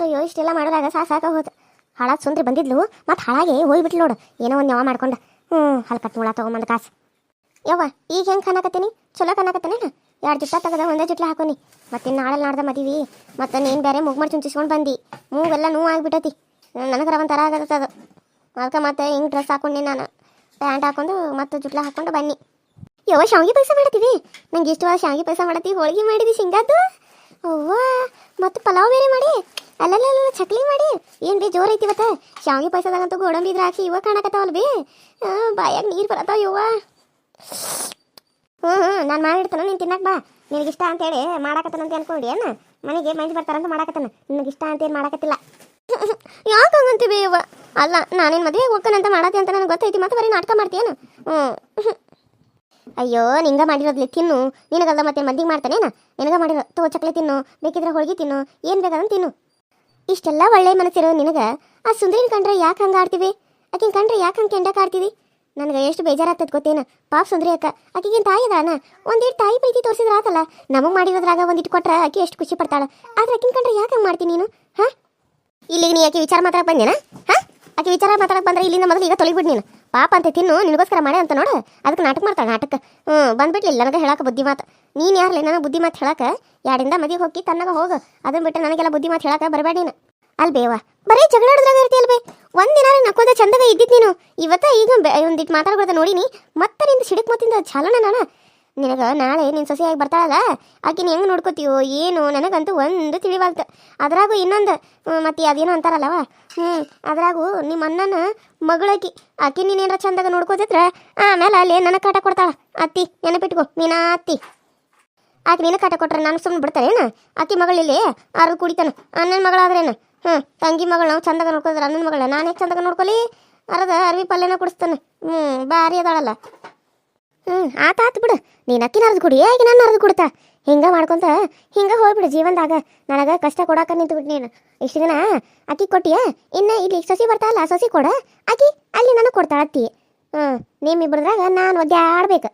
ಅಯ್ಯೋ ಇಷ್ಟೆಲ್ಲ ಮಾಡೋದಾಗ ಸಾಕ ಹೋದ. ಹಾಳಾದ ಸುಂದ್ರಿ ಬಂದಿದ್ಲು, ಮತ್ತು ಹಾಳಾಗೆ ಹೋಗ್ಬಿಟ್ಲು ನೋಡು. ಏನೋ ಒಂದು ಯಾವ ಮಾಡ್ಕೊಂಡ. ಹಲ್ಕಟ್ ಮೂಳ ತೊಗೊಂಬಂದು ಕಾಸು. ಯವ್ವ ಈಗ ಹೆಂಗೆ ಕಾಣಕತ್ತೀನಿ? ಚಲೋ ಕಾಣಕತ್ತೇನೇನು? 2 ಜುಟ್ಟ ತೆಗೆದ ಒಂದೇ ಜುಟ್ಲ ಹಾಕೋನಿ. ಮತ್ತೆ ನಾಳೆ ನಾಡ್ದ ಮದುವೆ, ಮತ್ತು ನೀನು ಬೇರೆ ಮೂಗು ಮಾಡಿ ಚುಂಚಿಸ್ಕೊಂಡು ಬಂದು ಮೂಗೆಲ್ಲ ನೋವು ಆಗಿಬಿಟ್ಟತಿ. ನನಗರ ಒಂಥರ ಆಗತ್ತದು. ಅದಕ್ಕೆ ಮತ್ತೆ ಹಿಂಗೆ ಡ್ರೆಸ್ ಹಾಕೊಂಡು ನಾನು ಪ್ಯಾಂಟ್ ಹಾಕೊಂಡು ಮತ್ತು ಜುಟ್ಲ ಹಾಕೊಂಡು ಬನ್ನಿ. ಯವ್ವ ಶಾವಿಗೆ ಪಾಯಸ ಮಾಡತ್ತೀವಿ. ನಂಗೆ ಇಷ್ಟವಾದ ಶಾವಿಗೆ ಪಾಯಸ ಮಾಡತ್ತೀವಿ. ಹೋಳಿಗೆ ಮಾಡಿದ್ವಿ ಶೇಂಗಾದ್ದು. ಅವ್ವ ಮತ್ತು ಪಲಾವ್ ಬೇರೆ ಮಾಡಿ, ಅಲ್ಲಲ್ಲ ಚಕ್ಲಿ ಮಾಡಿ. ಏನು ಬಿ ಜೋರು ಐತಿ ಇವತ್ತು. ಶಾವಿಗೆ ಪಾಯಸದಾಗಂತೂ ಗೋಡಂಬಿ ದ್ರಾಕ್ಷಿ ಇವ ಕಾಣಕತ್ತಾವಲ್ಲ ಬಿ. ಬಾಯಾಗ ನೀರು ಬರತ್ತಾವ ಯವ್ವ. ನಾನು ಮಾಡಿಡ್ತಾನೆ, ನೀನು ತಿನ್ನಕ್ಕೆ ಬಾ. ನಿನಗಿಷ್ಟ ಅಂತೇಳಿ ಮಾಡಾಕತ್ತಾನಂತ ಅನ್ಕೊಂಡು ಏನು ಮನೆಗೆ ಮಂಜು ಬರ್ತಾರಂತ ಮಾಡಾಕತ್ತಾನ. ನಿನಗಿಷ್ಟ ಅಂತೇನು ಮಾಡಾಕತ್ತಿಲ್ಲ. ಯಾಕೆ ಹಂಗಂತೀವಿ ಯವ್ವ? ಅಲ್ಲ ನಾನೇನು ಮದುವೆಗೆ ಹೋಗ್ತಾನಂತ ಮಾಡತ್ತೆ ಅಂತ ನನಗೆ ಗೊತ್ತೈತಿ, ಮತ್ತೆ ಬರೀ ನಾಟಕ ಮಾಡ್ತೀಯೇನು? ಅಯ್ಯೋ ನಿಂಗ ಮಾಡಿರೋದ್ಲಿ ತಿನ್ನು. ನಿನಗಲ್ಲ ಮತ್ತೆ ಮಂದಿಗೆ ಮಾಡ್ತಾನೇನ? ನಿನಗ ಮಾಡಿರೋ ತಗೋ ಚಕ್ಲಿ ತಿನ್ನು, ಬೇಕಿದ್ರೆ ಹೋಳಿಗೆ ತಿನ್ನು, ಏನು ಬೇಕಾದಂತ ತಿನ್ನು. ಇಷ್ಟೆಲ್ಲ ಒಳ್ಳೆ ಮನಸ್ಸಿರೋ ನಿನಗೆ ಆ ಸುಂದರಿನ ಕಂಡ್ರೆ ಯಾಕೆ ಹಂಗೆ ಆಡ್ತೀವಿ? ಆಕಿನ ಕಂಡ್ರೆ ಯಾಕೆ ಹಂಗೆ ಕೆಂಡಕ್ಕೆ ಆಡ್ತೀವಿ? ನನಗೆ ಎಷ್ಟು ಬೇಜಾರಾಗ್ತದೆ ಗೊತ್ತೇನ? ಪಾಪ ಸುಂದರಿ ಅಕ್ಕ, ಆಕಿಗೇನು ತಾಯಿ ಅದಾನ? ಒಂದಿಟ್ಟು ತಾಯಿ ಪ್ರೀತಿ ತೋರಿಸಿದ್ರೆ ಆತಲ್ಲ. ನಮಗೆ ಮಾಡಿರೋದ್ರಾಗ ಒಂದಿಟ್ಟು ಕೊಟ್ರೆ ಆಕೆ ಎಷ್ಟು ಖುಷಿ ಪಡ್ತಾಳೆ. ಆದ್ರೆ ಆಕಿನ ಕಂಡ್ರೆ ಯಾಕೆ ಹಂಗೆ ಮಾಡ್ತೀನಿ ನೀನು? ಹಾಂ ಇಲ್ಲಿಗೆ ನೀ ಆಕೆ ವಿಚಾರ ಮಾತಾಡಕ್ಕೆ ಬಂದೇನಾ? ಹಾಂ ಆಕೆ ವಿಚಾರ ಮಾತಾಡಕ್ಕೆ ಬಂದ್ರೆ ಇಲ್ಲಿಂದ ಮೊದಲು ಈಗ ತೊಳಿಬಿಡ್ ನೀನು. ಪಾಪ ಅಂತ ತಿನ್ನು, ನಿನಗೋಸ್ಕರ ಮಾಡಿ ಅಂತ ನೋಡು. ಅದಕ್ಕೆ ನಾಟಕ ಮಾಡ್ತಾಳೆ. ನಾಟಕ ಬಂದ್ಬಿಟ್ಲಿಲ್ಲ ನನಗೆ ಹೇಳಕ್ಕೆ ಬುದ್ಧಿ ಮಾತು. ನೀನು ಯಾರಲ್ಲ ನನಗೆ ಬುದ್ಧಿ ಮಾತು ಹೇಳಕ್ಕೆ? ಯಾರಿಂದ ಮದುವೆ ಹೋಗಿ ತನ್ನಗ ಹೋಗು. ಅದನ್ನ ಬಿಟ್ಟು ನನಗೆಲ್ಲ ಬುದ್ಧಿ ಮಾತು ಹೇಳಕ್ಕೆ ಬರಬೇಡ ನೀನು. ಅಲ್ಲಿ ಬೇವ ಬರೀ ಜಗಳಾಡೋದ್ರಾಗ ಇರ್ತಿ ಅಲ್ವೇ? ಒಂದಿನ ನಕ್ಕೋದ ಚಂದಾಗ ಇದ್ದಿದ್ದು ನೀನು. ಇವತ್ತ ಈಗ ಒಂದಿಟ್ಟು ಮಾತಾಡ್ಕೊಳ್ತಾ ನೋಡಿನಿ, ಮತ್ತೆ ನಿಂದು ಸಿಡಕ್ ಮತ್ತಿಂದ ಚಾಲನ ನಾನು. ನಿನಗೆ ನಾಳೆ ನಿನ್ನ ಸೊಸೆಯಾಗಿ ಬರ್ತಾಳಲ್ಲ, ಆಕಿನ ಹೆಂಗೆ ನೋಡ್ಕೋತೀವೋ ಏನು ನನಗಂತೂ ಒಂದು ತಿಳಿವಾಲ್ತು. ಅದ್ರಾಗೂ ಇನ್ನೊಂದು ಮತ್ತೆ ಅದೇನೋ ಅಂತಾರಲ್ಲವ, ಅದ್ರಾಗೂ ನಿಮ್ಮ ಅಣ್ಣನ ಮಗಳಾಕಿ ಆಕಿ ನೀನೇನಾರ ಚಂದಾಗ ನೋಡ್ಕೋತಿದ್ರೆ ಆಮೇಲೆ ಅಲ್ಲಿ ನನಗೆ ಕಾಟ ಕೊಡ್ತಾಳ ಅತ್ತಿ. ನೆನಪಿಟ್ಕೋ, ಮೀನಾ ಅತ್ತಿ. ಆಕೆ ನಿನ್ನ ಕಾಟ ಕೊಟ್ರೆ ನಾನು ಸುಮ್ಮನೆ ಬಿಡ್ತಾರೇನು? ಆಕಿ ಮಗಳಿಲ್ಲಿ ಆರು ಕುಡಿತಾನ. ಅಣ್ಣನ ಮಗಳಾದ್ರೇನು? ತಂಗಿ ಮಗಳು ನಾವು ಚಂದಾಗ ನೋಡ್ಕೋದ್ರೆ ಅಣ್ಣನ ಮಗಳ ನಾನು ಹೇಗೆ ಚಂದಾಗ ನೋಡ್ಕೊಲಿ? ಅರದ ಅರ್ವಿ ಪಲ್ಯನ ಕುಡಿಸ್ತಾನೆ. ಭಾರಿ ಅದಾಳಲ್ಲ. ಆತು ಬಿಡು. ನೀನು ಅಕ್ಕಿನ ಅರ್ದು ಕುಡಿ, ಆಗಿ ನಾನು ಅರ್ದು ಕುಡ್ತಾ. ಹಿಂಗೆ ಮಾಡ್ಕೊತ ಹಿಂಗೆ ಹೋಗ್ಬಿಡು ಜೀವನದಾಗ. ನನಗೆ ಕಷ್ಟ ಕೊಡಾಕ ನಿಂತುಬಿಟ್ಟು ನೀನು ಇಷ್ಟು ದಿನ. ಅಕ್ಕಿ ಕೊಟ್ಟಿಯ, ಇನ್ನು ಇಲ್ಲಿ ಸೊಸಿ ಬರ್ತಾಳಲ್ಲ, ಸೊಸಿ ಕೊಡ ಆಕಿ ಅಲ್ಲಿ ನನಗೆ ಕೊಡ್ತಾಳ ಅತ್ತಿ. ನಿಮ್ಮಿಬ್ಬರದ್ರಾಗ ನಾನು ಒದ್ದಾಡ್ಬೇಕು.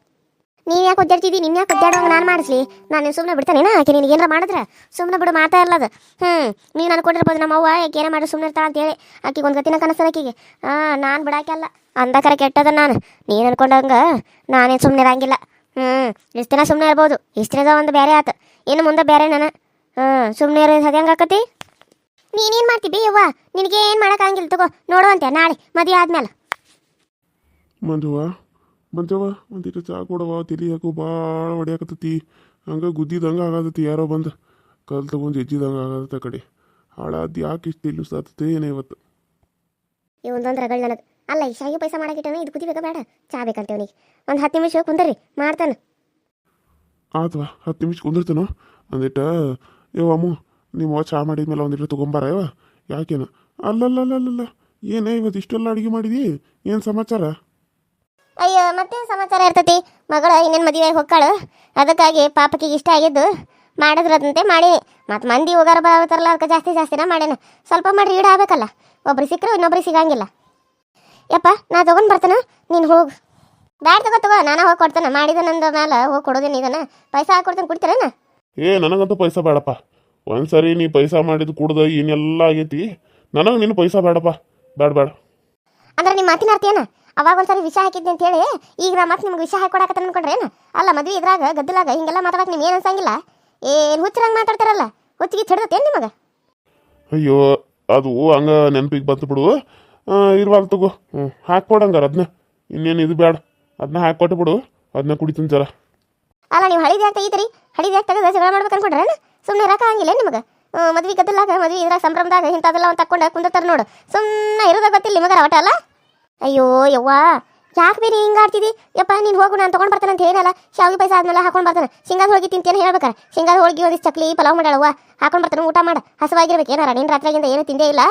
ನೀನು ಯಾಕೆ ಒದ್ದಾಡ್ತಿದ್ದಿ? ನಿನ್ನ ಯಾಕೆ ಒದ್ದಾಡುವಾಗ ನಾನು ಮಾಡಿಸ್ಲಿ? ನಾನು ಸುಮ್ಮನೆ ಬಿಡ್ತಾನೇನ? ಆಕೆ ನಿನಗೆ ಏನಾರ ಮಾಡಿದ್ರೆ ಸುಮ್ಮನೆ ಬಿಡು, ಮಾತಾ ಇರ್ಲದು. ನೀವು ನಾನು ಕೊಟ್ಟಿರ್ಬೋದು ನಮ್ಮ ಅವ್ವ ಯಾಕೆ ಏನೋ ಮಾಡಿ ಸುಮ್ಮನೆ ಇರ್ತಾಳ ಅಂತೇಳಿ. ಆಕಿಗೆ ಒಂದು ಗತಿನ ಕನಸ್ತದ ಆಕಿಗೆ. ನಾನು ಬಿಡಾಕೆಲ್ಲ ಅಂದಕರ ಕೆಟ್ಟದ ನಾನು. ನೀನು ಅನ್ಕೊಂಡಂಗೆ ನಾನೇನು ಸುಮ್ಮನೆ ಇರಂಗಿಲ್ಲ. ಇಷ್ಟು ದಿನ ಸುಮ್ಮನೆ ಇರ್ಬೋದು, ಇಷ್ಟು ದಿನದ ಒಂದು ಬೇರೆ ಆತು, ಇನ್ನು ಮುಂದೆ ಬೇರೆ ನಾನು. ಸುಮ್ಮನೆ ಇರೋ ಅದು ಹೆಂಗೆ ಆಕತಿ? ನೀನೇನು ಮಾಡ್ತೀವಿ ಯವ್ವ? ನಿನಗೆ ಏನು ಮಾಡೋಕ್ಕಾಗಿಲ್ಲ ತಗೋ, ನೋಡುವಂತೆ ನಾಳೆ ಮದುವೆ ಆದ್ಮೇಲೆ. ಮಂಜವ್ವ ಒಂದಿಟ್ಟು ಚಾ ಕೊಡವ, ತಲೆ ಯಾಕೋ ಭಾಳ ಹೊಡ್ಯಾಕತ್ತತಿ. ಹಂಗೆ ಗುದ್ದಿದಂಗೆ ಆಗತತಿ. ಯಾರೋ ಬಂದು ಕಲ್ ತೊಗೊಂಡು ಎಜ್ಜಿದಂಗೆ ಆಗತ್ತ ಕಡೆ. ಹಾಳಾದ ಯಾಕೆ ಇಷ್ಟು ಇಲ್ಲಿ ಸಾತತೆ ಏನೋ ಇವತ್ತು. ಇವೊಂದೊಂದು ರಗಳು ನನಗೆ. ಅಲ್ಲ ಈ ಶಾವಿಗೆ ಪಾಯಸ ಮಾಡಾಕಿಟ್ಟಾನೆ, ಇದು ಕುದಿಬೇಕಾ ಬೇಡ? ಚಾ ಬೇಕಂತೇವನಿಗೆ. ಒಂದು 10 ನಿಮಿಷ ಕುಂದರಿ ಮಾಡ್ತಾನೆ. ಆತ್ವಾ 10 ನಿಮಿಷ ಕುಂದಿರ್ತಾನೋ. ಒಂದಿಟ್ಟು ಅಮ್ಮ ನಿಮ್ಮ ಚಾ ಮಾಡಿದ್ಮೇಲೆ ಒಂದಿಟ್ಟು ತೊಗೊಂಬಾರ ಯವ. ಯಾಕೇನು? ಅಲ್ಲಲ್ಲಲ್ಲಲ್ಲ ಏನೇ ಇವತ್ತು ಇಷ್ಟೆಲ್ಲ ಅಡುಗೆ ಮಾಡಿದಿ? ಏನು ಸಮಾಚಾರ? ಅಯ್ಯೋ ಮತ್ತೇನು ಸಮಾಚಾರ ಇರ್ತೈತಿ? ಮಗಳು ಇನ್ನೇನು ಮದುವೆ ಹೋಗ್ಕಾಳು, ಅದಕ್ಕಾಗಿ ಪಾಪಕಿಗೆ ಇಷ್ಟ ಆಗಿದ್ದು ಮಾಡಿದ್ರಂತೆ ಮಾಡಿ. ಮತ್ತು ಮಂದಿ ಹೋಗಾರ ಬರ್ತಾರಲ್ಲ, ಅದಕ್ಕೆ ಜಾಸ್ತಿನ ಮಾಡೇನ. ಸ್ವಲ್ಪ ಮಾಡಿ ಈಡು ಆಗ್ಬೇಕಲ್ಲ. ಒಬ್ರು ಸಿಕ್ಕರು ಇನ್ನೊಬ್ರಿಗೆ ಸಿಗಂಗಿಲ್ಲ. ಯಪ್ಪ ನಾ ತೊಗೊಂಡು ಬರ್ತಾನೆ, ನೀನು ಹೋಗು. ಬ್ಯಾಡ ತಗೋ, ನಾನು ಹೋಗಿ ಕೊಡ್ತಾನೆ. ಮಾಡಿದ ನಂದು ಮೇಲೆ ಹೋಗಿ ಕೊಡೋದೇನು ಇದನ್ನು? ಪೈಸಾ ಹಾಕೊಡ್ತಾನೆ, ಕುಡ್ತೀರೇನ? ನನಗಂತೂ ಪೈಸಾ ಬೇಡಪ್ಪ. ಒಂದ್ಸರಿ ನೀ ಪೈಸಾ ಮಾಡಿದ್ದು ಕುಡ್ದು ಏನೆಲ್ಲ ಆಗೈತಿ. ನನಗೆ ನೀನು ಪೈಸಾ ಬೇಡಪ್ಪ, ಬೇಡ. ಅಂದ್ರೆ ನಿಮ್ಮ ಮಾತಿನ ಅರ್ಥ ಏನ? ಅವಾಗ ಒಂದ್ಸರಿ ವಿಷ ಹಾಕಿದ್ದೆ ಅಂತ ಹೇಳಿ ಈಗ ನಾ ಮತ್ತೆ ನಿಮ್ಗೆ ವಿಷ ಹಾಕೊಡಕತ್ತ ಅನ್ಕೊಂಡ್ರೇನು? ಅಲ್ಲ ಮದ್ವೆ ಇದ್ರಾಗ ಗದ್ದಲಾಗ ಹಿಂಗೆಲ್ಲ ಮಾತಾಡಕ್ಕೆ ನಿಮ್ಗೆ ಏನು ಅನ್ಸಂಗಿಲ್ಲ? ಏನು ಹುಚ್ಚರಂಗೆ ಮಾತಾಡ್ತಾರಲ್ಲ, ಹುಚ್ಚಿಗೆ ಹಿಡ್ದತ್ತೇನು ನಿಮಗೆ? ಅಯ್ಯೋ ಅದು ಹಂಗೆ ನೆನಪಿಗೆ ಬಂತು ಬಿಡು. ಇರ್ವಾಲ್ ತಗೋ, ಹಾಕ್ಕೊಡಂಗಾರ ಅದನ್ನ. ಇನ್ನೇನು ಇದು ಬೇಡ, ಅದನ್ನ ಹಾಕ್ಕೊಟ್ಟು ಬಿಡು. ಅದನ್ನ ಕುಡಿತೀನಿ ಜರ. ಅಲ್ಲ ನೀವು ಹಳಿದ ಯಾಕೆ ತೆಗಿತೀರಿ? ಹಳಿದ ಯಾಕೆ ತೆಗೆದ ಜಗಳ ಮಾಡ್ಬೇಕು ಅನ್ಕೊಂಡ್ರೇನು? ಸುಮ್ಮನೆ ಇರೋಕ್ಕಾಗಿಲ್ಲ ನಿಮಗೆ? ಮದ್ವೆ ಗದ್ದಲಾಗ ಮದ್ವೆ ಇದ್ರಾಗ ಸಂಭ್ರಮದಾಗ ಇಂಥದ್ದೆಲ್ಲ ಒಂದು ತಕ್ಕೊಂಡು ಕುಂದಿರ್ತಾರೆ ನೋಡು. ಸುಮ್ಮನೆ ಇರೋದಾಗ ಗೊತ್ತಿಲ್ಲ ನಿಮಗಾರ ಒಟ್ಟ ಅಲ್ಲ? ಅಯ್ಯೋ ಯವ್ವ ಯಾಕೆ ಬೇರೆ ಹಿಂಗೆ ಆಡ್ತಿದ್ದಿ? ಯಪ್ಪ ನೀನು ಹೋಗು, ನಾನು ತೊಗೊಂಡು ಬರ್ತಾನೆ ಅಂತ ಏನಲ್ಲ. ಶಾವಿಗೆ ಪಾಯಸ ಆದ್ಮೇಲೆ ಹಾಕೊಂಡು ಬರ್ತಾನೆ. ಶೇಂಗಾದ ಹೋಳಿಗೆ ತಿಂತೇನೆ ಹೇಳ್ಬೇಕಾರೆ. ಶೇಂಗಾದ ಹೋಳಿಗೆ ಒಂದಿಷ್ಟು ಚಕ್ಲಿ ಪಲಾವ್ ಮಾಡ್ಯಾಳವ್ವ, ಹಾಕೊಂಡು ಬರ್ತಾನೆ. ಊಟ ಮಾಡು, ಹಸವಾಗಿರ್ಬೇಕು. ಏನಾರ ನೀನು ರಾತ್ರಿಗಿಂದ ಏನು ತಿಂದೇ ಇಲ್ಲ.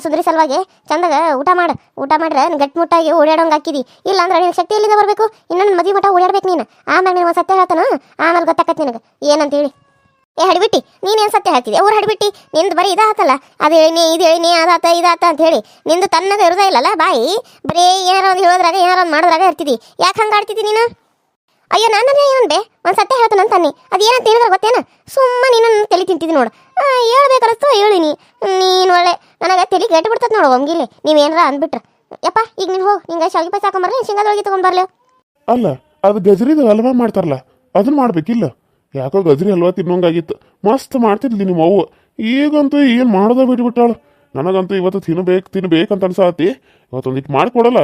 ಸುಂದರಿ ಸಲುವಾಗಿ ಚಂದಾಗ ಊಟ ಮಾಡು. ಊಟ ಮಾಡ್ರೆ ಗಟ್ಟಿಮುಟ್ಟಾಗಿ ಓಡಾಡೋಂಗೆ ಹಾಕಿದಿ. ಇಲ್ಲ ಅಂದ್ರೆ ನಿನಗೆ ಶಕ್ತಿ ಎಲ್ಲಿಂದ ಬರಬೇಕು? ಇನ್ನೊಂದು ಮದುವೆ ಮಠ ಓಡಾಡ್ಬೇಕು ನೀನು. ಆಮೇಲೆ ನೀನು ಒಂದು ಸತ್ಯ ಹೇಳ್ತಾನು, ಆಮೇಲೆ ಗೊತ್ತಾಕತ್ತೆ ನಿನಗೆ ಏನಂತೇಳಿ. ಹಡಿಬಿಟ್ಟಿ ನೀನೇನು ಸತ್ಯ ಹೇಳ್ತಿದ್ದೆ? ಅವ್ರು ಹಡಿಬಿಟ್ಟಿ ನಿಂದು ಬರೀ ಇದಾತಲ್ಲ, ಅದು ಹೇಳಿ ಇದು ಹೇಳಿ ಅದಾತ ಇದಾತ ಅಂತ ಹೇಳಿ ನಿಂದು ತನ್ನಗೆ ಇರೋದೇ ಇಲ್ಲಲ್ಲ ಬಾಯಿ. ಬರೀ ಏನಾರ ಒಂದು ಹೇಳೋದ್ರಾಗ ಏನಾರ ಒಂದು ಮಾಡೋದ್ರಾಗ ಇರ್ತಿದ್ದಿ. ಯಾಕೆ ಹಂಗೆ ಆಡ್ತಿದ್ದಿ ನೀನು? ಅಯ್ಯೋ ನಾನಂದ್ರೆ ಏನಂದೆ? ಒಂದು ಸತ್ಯ ಹೇಳ್ತಾನೆ ಅಂತ ನೀ ಅದು ಏನಂತ ಹೇಳಿದ್ರೆ ಗೊತ್ತೇನ? ಸುಮ್ಮನೆ ನೀನು ತಲೆ ತಿಂತಿದ್ದಿ ನೋಡು. ಹೇಳ್ಬೇಕನ್ನಿಸ್ತು ಹೇಳಿನಿ. ನೀನು ನನಗೆ ತಲೆ ಕೆಟ್ಟು ಬಿಡ್ತದೆ ನೋಡು ಒಮ್ಗಿಲಿ ನೀವೇನಾರ ಅಂದ್ಬಿಟ್ರೆ. ಯಪ್ಪ ಈಗ ನೀನು ಹೋಗಿ ನಿಂಗೆ ಶಾವಿಗೆ ಪಾಯಸ ಹಾಕೊಂಬರ್ಲಿ, ಶೇಂಗಾದೊಳಗೆ ತೊಗೊಂಡ್ಬರ್ಲಿ. ಅಲ್ಲ ಅದು ಗಜ್ರಿದು ಹಲ್ವಾ ಮಾಡ್ತಾರಲ್ಲ ಅದನ್ನ ಮಾಡ್ಬೇಕಿಲ್ಲ. ಯಾಕೋ ಗಜ್ರಿ ಹಲ್ವಾ ತಿನ್ನೋಂಗಾಗಿತ್ತು, ಮಸ್ತ್ ಮಾಡ್ತಿದ್ಲಿ ನಿಮ್ಮ ಅವ್ವ. ಈಗಂತೂ ಏನು ಮಾಡೋದ ಬಿಟ್ಬಿಟ್ಟಾಳು. ನನಗಂತೂ ಇವತ್ತು ತಿನ್ಬೇಕಂತ ಅನ್ಸಾತಿ. ಇವತ್ತೊಂದಿಟ್ಟು ಮಾಡಿಕೊಡಲ್ಲ.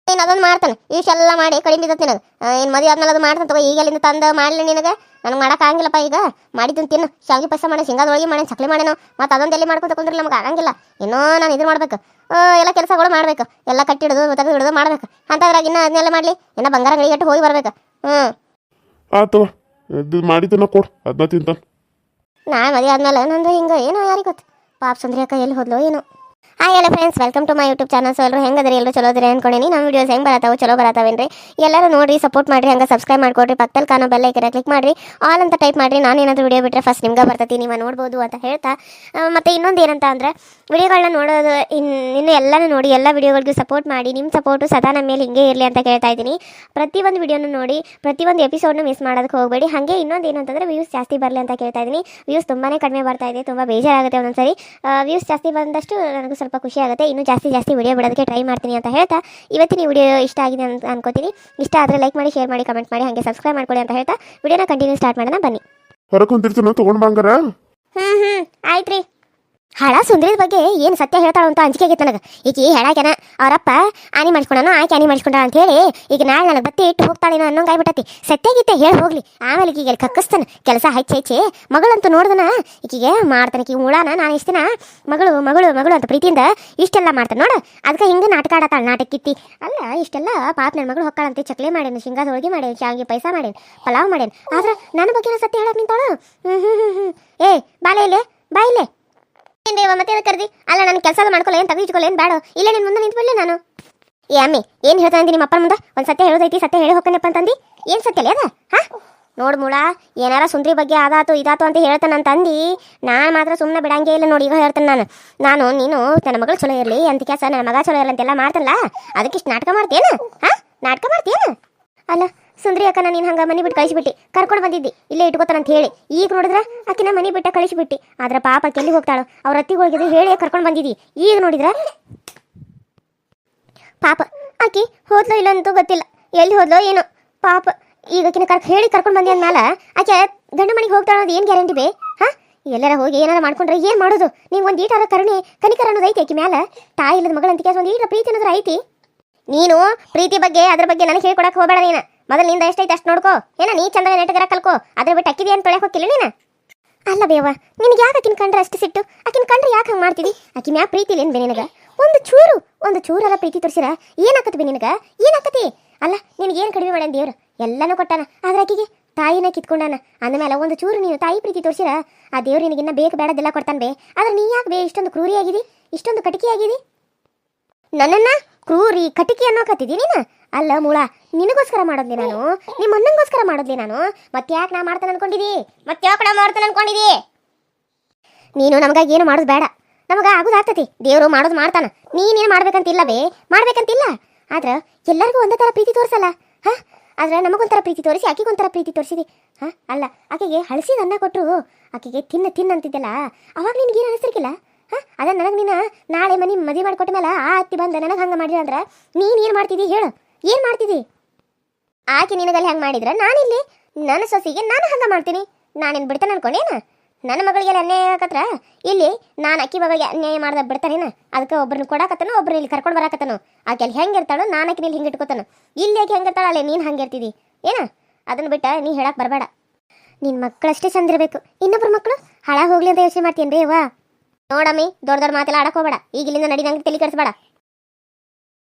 ನೀನು ಅದೊಂದು ಮಾಡ್ತಾನೆ ಇಷ್ಟೆಲ್ಲ ಮಾಡಿ ಕಡಿಮೆ ಬಿದ್ದತ್ತೆ ನಿನಗೆ. ಏನು ಮದುವೆ ಆದ್ಮೇಲೆ ಅದು ಮಾಡ್ತಾನೆ ತಗೋ. ಈಗ ಅಲ್ಲಿಂದ ತಂದು ಮಾಡಲಿ ನಿನಗೆ, ನನಗೆ ಮಾಡೋಕ್ಕಾಗಂಗಿಲ್ಲಪ್ಪ. ಈಗ ಮಾಡಿದ್ದನ್ನು ತಿನ್ನು. ಶಾವಿಗೆ ಪಾಯಸ ಮಾಡಿ, ಶೇಂಗಾದೊಳಗೆ ಮಾಡಿ, ಚಕ್ಲಿ ಮಾಡೇನೋ, ಮತ್ತು ಅದೊಂದು ಎಲ್ಲಿ ಮಾಡ್ಕೊತ ಕುಂದ್ರೆ ನಮ್ಗೆ ಆಗಂಗಿಲ್ಲ. ಏನೋ ನಾನು ಇದು ಮಾಡ್ಬೇಕು, ಎಲ್ಲ ಕೆಲಸಗಳು ಮಾಡ್ಬೇಕು, ಎಲ್ಲ ಕಟ್ಟಿಡೋದು ತೆಗೆದು ಹಿಡಿದು ಮಾಡ್ಬೇಕು. ಅಂತದ್ರಾಗ ಇನ್ನೂ ಅದನ್ನೆಲ್ಲ ಮಾಡಲಿ, ಇನ್ನೂ ಬಂಗಾರ ಗಳಿಗಟ್ಟು ಹೋಗಿ ಬರ್ಬೇಕು. ಆತು ಇದು ಮಾಡಿದ್ದನ್ನ ಕೊಡು, ಅದನ್ನ ತಿಂತಾನೆ. ನಾನು ಮದುವೆ ಆದ್ಮೇಲೆ ನಂದು ಹಿಂಗೆ ಏನೋ ಯಾರಿಗೆ ಗೊತ್ತು. ಪಾಪ ಸುಂದ್ರಿ ಅಕ್ಕ ಎಲ್ಲಿ ಹೋದ್ಲು ಏನೋ. ಹಾಯ್ ಎಲ್ಲ friends, welcome to my YouTube channel. So ಎಲ್ಲರೂ ಹೆಂಗದ್ರಿ, ಎಲ್ಲರೂ ಚಲೋ ಅದ್ರಿ ಅನ್ಕೊಂಡೇನಿ. ನಮ್ಮ ವೀಡಿಯೋಸ್ ಹೆಂಗೆ ಬರತ್ತಾವೆ, ಚಲೋ ಬರತ್ತಾವೇನ್ರಿ? ಎಲ್ಲರೂ ನೋಡಿರಿ, ಸಪೋರ್ಟ್ ಮಾಡಿರಿ, ಹಂಗೆ ಸಬ್ಸ್ಕ್ರೈಬ್ ಮಾಡ್ಕೊಡ್ರಿ. ಪಕ್ಕದಲ್ಲಿ ಕಾಣೋ ಬೆಲ್ ಐಕನ್ ಕ್ಲಿಕ್ ಮಾಡಿರಿ, ಆಲ್ ಅಂತ ಟೈಪ್ ಮಾಡಿರಿ. ನಾನು ಏನಾದರೂ ವಿಡಿಯೋ ಬಿಟ್ಟರೆ ಫಸ್ಟ್ ನಿಮ್ಗೆ ಬರ್ತೈತಿ, ನೀವು ನೋಡ್ಬೋದು ಅಂತ ಹೇಳ್ತಾ, ಮತ್ತು ಇನ್ನೊಂದು ಏನಂತ ಅಂದರೆ ವಿಡಿಯೋಗಳನ್ನ ನೋಡೋದು ಇನ್ನು ಎಲ್ಲನೂ ನೋಡಿ, ಎಲ್ಲ ವಿಡಿಯೋಗಳಿಗೂ ಸಪೋರ್ಟ್ ಮಾಡಿ. ನಿಮ್ಮ ಸಪೋರ್ಟು ಸದಾ ನಮ್ಮ ಮೇಲೆ ಹಿಂಗೆ ಇರಲಿ ಅಂತ ಕೇಳ್ತಾ ಇದ್ದೀನಿ. ಪ್ರತಿಯೊಂದು ವಿಡಿಯೋನು ನೋಡಿ, ಪ್ರತಿಯೊಂದು ಎಪಿಸೋಡ್ನು ಮಿಸ್ ಮಾಡೋದಕ್ಕೆ ಹೋಗಬೇಡಿ. ಹಾಗೆ ಇನ್ನೊಂದು ಏನು ಅಂತಂದರೆ ವ್ಯೂಸ್ ಜಾಸ್ತಿ ಬರಲಿ ಅಂತ ಕೇಳ್ತಾ ಇದ್ದೀನಿ. ವ್ಯೂಸ್ ತುಂಬಾ ಕಡಿಮೆ ಬರ್ತಾ ಇದೆ, ತುಂಬ ಬೇಜಾರಾಗುತ್ತೆ ಒಂದೊಂದ್ಸರಿ. ವ್ಯೂಸ್ ಜಾಸ್ತಿ ಬಂದಷ್ಟು ನನಗೂ ಸ್ವಲ್ಪ ಖುಷಿ ಆಗುತ್ತೆ. ಇನ್ನೂ ಜಾಸ್ತಿ ವಿಡಿಯೋ ಬಿಡೋದಕ್ಕೆ ಟ್ರೈ ಮಾಡ್ತೀನಿ ಅಂತ ಹೇಳ್ತಾ, ಇವತ್ತಿನ ವಿಡಿಯೋ ಇಷ್ಟ ಆಗಿದೆ ಅಂತ ಅನ್ಕೋತೀನಿ. ಇಷ್ಟ ಆದರೆ ಲೈಕ್ ಮಾಡಿ, ಶೇರ್ ಮಾಡಿ, ಕಮೆಂಟ್ ಮಾಡಿ, ಹಾಗೆ ಸಬ್ಸ್ಕ್ರೈಬ್ ಮಾಡ್ಕೊಳ್ಳಿ ಅಂತ ಹೇಳ್ತಾ ವಿಡಿಯೋನ ಕಂಟಿನ್ಯೂ ಸ್ಟಾರ್ಟ್ ಮಾಡೋಣ ಬನ್ನಿ. ಹೊರಕೊಂತಿರ್ತೀನೋ ತೊಗೊಂಡು ಬಂಗಾರ. ಆಯ್ತು ರೀ. ಹಳ ಸುಂದ್ರಿದ ಬಗ್ಗೆ ಏನು ಸತ್ಯ ಹೇಳ್ತಾಳು ಅಂತ ಅಂಜಿಕೆ ಆಗಿತ್ತು ನನಗೆ. ಈಗ ಹೇಳಾಕೆನ ಅವರಪ್ಪ ಆನಿ ಮಾಡಿಸ್ಕೊಂಡಾನು, ಆಕೆ ಆನಿ ಮಾಡಿಸ್ಕೊಂಡ ಅಂತ ಹೇಳಿ ಈಗ ನಾಳೆ ನನಗೆ ಬತ್ತಿ ಇಟ್ಟು ಹೋಗ್ತಾಳೇನೋ ಅನ್ನೋಂಗೆ ಆಗ್ಬಿಟ್ಟತಿ. ಸತ್ಯಾಗಿತ್ತೆ ಹೇಳಿ ಹೋಗ್ಲಿ, ಆಮೇಲೆ ಈಗ ಕಕ್ಕಸ್ತಾನೆ ಕೆಲಸ ಹೆಚ್ಚೆ ಮಗಳಂತೂ ನೋಡ್ದನ ಈಕಿಗೆ ಮಾಡ್ತಾನೆ. ಈಗ ಮುಳಾನ ನಾನು ಇಷ್ಟು ದಿನ ಮಗಳು ಮಗಳು ಮಗಳು ಅಂತ ಪ್ರೀತಿಯಿಂದ ಇಷ್ಟೆಲ್ಲ ಮಾಡ್ತಾನೆ ನೋಡು. ಅದಕ್ಕೆ ಹಿಂಗೆ ನಾಟಕ ಆಡತ್ತಾಳ, ನಾಟಕ ಕಿತ್ತಿ ಅಲ್ಲ. ಇಷ್ಟೆಲ್ಲ ಪಾಪ ನನ್ನ ಮಗಳು ಹೊಕ್ಕಾಳಂತೆ. ಚಕ್ಲಿ ಮಾಡೇನು, ಶೇಂಗಾದ ಹೋಳಿಗೆ ಮಾಡೇನು, ಶಾವಿಗೆ ಪಾಯಸ ಮಾಡೇನು, ಪಲಾವ್ ಮಾಡೇನು. ಆದ್ರೆ ನನ್ನ ಬಗ್ಗೆ ಸತ್ಯ ಹೇಳಕ್ ನಿಂತಾಳು. ಏ ಬಾಲೆ ಇಲ್ಲೇ ಬಾ ಇಲ್ಲೇ. ಮತ್ತೆ ಕರ್ದಿ ಅಲ್ಲ, ನಾನು ಕೆಲಸ ಮಾಡ್ಕೊಳ್ಳಿ ಏನು ತೆಗಿಚ್ಕೊಳ್ಳಿ ಏನು ಬೇಡ, ಇಲ್ಲೇ ನಿನ್ನ ಮುಂದೆ ನಿಂತ್ಬಿಡ್ಲಿ ನಾನು. ಏ ಅಮ್ಮಿ ಏನು ಹೇಳ್ತಾ ನಿಮ್ಮ ಅಪ್ಪನ ಮುಂದೆ ಒಂದು ಸತ್ಯ ಹೇಳೋದೈತಿ, ಸತ್ಯ ಹೇಳಿ ಹೋಗ್ಕನಪ್ಪ ಅಂತಂದು ಏನು ಸತ್ಯಲ್ಲ ಅದ? ಹಾಂ ನೋಡು ಮೂಳ, ಏನಾರ ಸುಂದ್ರಿ ಬಗ್ಗೆ ಅದಾತು ಇದಾತು ಅಂತ ಹೇಳ್ತಾನೆ ಅಂತಂದು ನಾನು ಮಾತ್ರ ಸುಮ್ಮನೆ ಬಿಡಂಗೇ ಇಲ್ಲ ನೋಡಿ. ಈಗ ಹೇಳ್ತಾನೆ ನೀನು ನನ್ನ ಮಗಳು ಚಲೋ ಇರಲಿ ಅಂತ ಕೆಲಸ, ನನ್ನ ಮಗ ಚಲೋ ಇರಲಿ ಅಂತೆಲ್ಲ ಮಾಡ್ತಾನಲ್ಲ, ಅದಕ್ಕೆ ಇಷ್ಟು ನಾಟಕ ಮಾಡ್ತೇನು? ಹಾಂ ನಾಟಕ ಮಾಡ್ತೇನು? ಅಲ್ಲ ಸುಂದ್ರಿ ಅಕ್ಕನ ನೀನು ಹಂಗೆ ಮನೆ ಬಿಟ್ಟು ಕಳಿಸಿಬಿಟ್ಟು ಕರ್ಕೊಂಡು ಬಂದಿದ್ದಿ, ಇಲ್ಲೇ ಇಟ್ಕೋತಾನಂತ ಹೇಳಿ. ಈಗ ನೋಡಿದ್ರೆ ಆಕಿನ ಮನೆ ಬಿಟ್ಟು ಕಳಿಸಿಬಿಟ್ಟು, ಆದ್ರೆ ಪಾಪ ಕೆಲ್ಲಿ ಹೋಗ್ತಾಳು, ಅವ್ರ ಅತ್ತಿಗಳಿಗೆ ಹೇಳಿ ಕರ್ಕೊಂಡು ಬಂದಿದ್ದಿ. ಈಗ ನೋಡಿದ್ರೆ ಪಾಪ ಆಕಿ ಹೋದ್ಲೋ ಇಲ್ಲ ಅಂತೂ ಗೊತ್ತಿಲ್ಲ, ಎಲ್ಲಿ ಹೋದ್ಲೋ ಏನೋ ಪಾಪ. ಈಗ ಆಕಿನ ಹೇಳಿ ಕರ್ಕೊಂಡು ಬಂದಿ ಅಂದ್ಮೇಲೆ ಆಕೆ ಗಂಡು ಮನೆಗೆ ಹೋಗ್ತಾಳ ಅನ್ನೋದು ಏನು ಗ್ಯಾರಂಟಿ ಬೇ? ಹಾಂ ಎಲ್ಲರ ಹೋಗಿ ಏನಾರ ಮಾಡ್ಕೊಂಡ್ರೆ ಏನು ಮಾಡೋದು? ನೀವು ಒಂದು ಈಟಾರ ಕನಿಕರ ಅನ್ನೋದು ಐತಿ ಆಕಿ ಮ್ಯಾಲೆ. ತಾಯಿ ಇಲ್ಲದ ಮಗಳಂತ ಒಂದು ಈಟ ಪ್ರೀತಿ ಅನ್ನೋದ್ರ ಐತಿ. ನೀನು ಪ್ರೀತಿ ಬಗ್ಗೆ ಅದ್ರ ಬಗ್ಗೆ ನನಗೆ ಹೇಳ್ಕೊಡಕ್ಕೆ ಹೋಗಬೇಡ. ನೀನು ಮೊದಲು ನಿಂದ ಎಷ್ಟೈತೆ ಅಷ್ಟು ನೋಡ್ಕೋ. ಏನ ನೀ ಚಂದ ನೆಟ್ಟಗರ ಕಲ್ಕೋ, ಅದ್ರ ಬಿಟ್ಟು ಅಕ್ಕಿದೆ ಅಂತ ತೊಳೆಯಕ್ಕೆ ಹೋಗಿಲ್ಲ ನೀನು. ಅಲ್ಲ ಬೇವ, ನಿನಗೆ ಯಾಕೆ ಆಕಿನ ಕಂಡ್ರೆ ಅಷ್ಟು ಸಿಟ್ಟು? ಆಕಿನ ಕಂಡ್ರೆ ಯಾಕೆ ಹಂಗೆ ಮಾಡ್ತಿದ್ದಿ? ಆಕಿ ಮ್ಯಾ ಪ್ರೀತಿ ಇಲ್ಲ ಬೇ ನಿನಗೆ? ಒಂದು ಚೂರಲ್ಲ ಪ್ರೀತಿ ತೋರಿಸಿರ ಏನಾಕತಿ ಬೇ ನಿನಗೆ? ಏನಾಕತಿ? ಅಲ್ಲ ನಿನಗೇನು ಕಡಿಮೆ ಮಾಡ್ಯಾನ ದೇವ್ರು, ಎಲ್ಲನೂ ಕೊಟ್ಟಾನ. ಆದ್ರೆ ಆಕಿಗೆ ತಾಯಿನ ಕಿತ್ಕೊಂಡಾನ ಅಂದಮೇಲೆ ಒಂದು ಚೂರು ನೀನು ತಾಯಿ ಪ್ರೀತಿ ತೋರಿಸಿರ ಆ ದೇವ್ರು ನಿನಗಿನ್ನ ಬೇಕು ಬೇಡದೆಲ್ಲ ಕೊಡ್ತಾನೆ ಬೇ. ಆದ್ರೆ ನೀ ಯಾಕೆ ಬೇ ಇಷ್ಟೊಂದು ಕ್ರೂರಿಯಾಗಿದಿ, ಇಷ್ಟೊಂದು ಕಟಿಕಿಯಾಗಿದಿ? ನನ್ನನ್ನು ಕ್ರೂರಿ ಕಟಿಕಿ ಅನ್ನೋಕತ್ತಿದ್ದಿ ನೀನು? ಅಲ್ಲ ಮೂಳ, ನಿನಗೋಸ್ಕರ ಮಾಡೋದ್ಲಿ ನಾನು, ನಿಮ್ಮ ಅಣ್ಣಂಗೋಸ್ಕರ ಮಾಡೋದ್ಲಿ ನಾನು. ಮತ್ತೆ ಯಾಕೆ ನಾ ಮಾಡ್ತಾನೆ ಅನ್ಕೊಂಡಿದ್ದಿ? ಮತ್ತೆ ಯಾಕೆ ನಾ ಮಾಡ್ತಾನೆ ಅನ್ಕೊಂಡಿದ್ದಿ? ನೀನು ನಮಗಾಗಿ ಏನು ಮಾಡೋದು ಬೇಡ, ನಮಗೆ ಆಗೋದಾಗ್ತತಿ. ದೇವರು ಮಾಡೋದು ಮಾಡ್ತಾನೆ, ನೀನೇನು ಮಾಡ್ಬೇಕಂತಿಲ್ಲ ಬೇ, ಮಾಡ್ಬೇಕಂತಿಲ್ಲ. ಆದ್ರೆ ಎಲ್ಲರಿಗೂ ಒಂದೇ ಥರ ಪ್ರೀತಿ ತೋರಿಸಲ್ಲ. ಹಾಂ ಆದ್ರೆ ನಮಗೊಂಥರ ಪ್ರೀತಿ ತೋರಿಸಿ ಆಕೆಗೊಂಥರ ಪ್ರೀತಿ ತೋರಿಸಿದಿ. ಹಾಂ ಅಲ್ಲ, ಆಕೆಗೆ ಹಳಸಿದ ಅನ್ನ ಕೊಟ್ಟರು ಆಕೆಗೆ ತಿನ್ನಂತಿದ್ದಲ್ಲ, ಅವಾಗ ನಿನಗೇನು ಅನಿಸಿರ್ಕಿಲ್ಲ? ಹಾಂ ಅದ ನನಗೆ ನೀನು ನಾಳೆ ಮದುವೆ ಮಾಡಿಕೊಟ್ಟ ಮೇಲೆ ಆ ಅತ್ತಿ ಬಂದ ನನಗೆ ಹಂಗೆ ಮಾಡಿಲ್ಲ ಅಂದ್ರೆ ನೀನು ಏನು ಮಾಡ್ತಿದ್ದಿ ಹೇಳು? ಏನು ಮಾಡ್ತಿದ್ದಿ? ಆಕೆ ನಿನಗಲ್ಲಿ ಹಂಗೆ ಮಾಡಿದ್ರೆ ನಾನಿಲ್ಲಿ ನನ್ನ ಸೊಸಿಗೆ ನಾನು ಹಂಗೆ ಮಾಡ್ತೀನಿ. ನಾನೇನು ಬಿಡ್ತಾನೆ ಅನ್ಕೊಂಡೇನ? ನನ್ನ ಮಗಳಿಗೆಲ್ಲ ಅನ್ಯಾಯ ಆಗತ್ರ ಇಲ್ಲಿ ನಾನು ಅಕ್ಕಿ ಮಗಳಿಗೆ ಅನ್ಯಾಯ ಮಾಡ್ದ ಬಿಡ್ತಾನೇನ? ಅದಕ್ಕೆ ಒಬ್ಬರನ್ನ ಕೊಡಾಕತ್ತನೋ ಒಬ್ಬರು ಇಲ್ಲಿ ಕರ್ಕೊಂಡು ಬರಾಕತ್ತನೋ. ಆಕೆ ಅಲ್ಲಿ ಹೆಂಗೆ ಇರ್ತಾಳೋ ನಾನು ಆಕೆ ಇಲ್ಲಿ ಹಿಂಗೆ ಇಟ್ಕೋತಾನ. ಇಲ್ಲಿ ಆಕೆ ಹೆಂಗೆ ಇರ್ತಾಳ ಅಲ್ಲೇ ನೀನು ಹಂಗೆ ಇರ್ತಿದ್ದಿ ಏನ? ಅದನ್ನು ಬಿಟ್ಟ ನೀ ಹೇಳಕ್ಕೆ ಬರಬೇಡ. ನಿನ್ನ ಮಕ್ಕಳಷ್ಟೇ ಚಂದಿರಬೇಕು, ಇನ್ನೊಬ್ರು ಮಕ್ಕಳು ಹಾಳಾಗಿ ಹೋಗ್ಲಿ ಅಂತ ಯೋಚನೆ ಮಾಡ್ತೀನಿ ರೀ. ವಾ ನೋಡಮ್ಮಿ, ದೊಡ್ಡ ಮಾತೆಲ್ಲ ಆಡಕ್ಕೆ ಹೋಗಬೇಡ. ಈಗ ಇಲ್ಲಿಂದ ನಡಿ, ನಂಗೆ ತಲೆ ಕೆಡಿಸ್ಬೇಡ.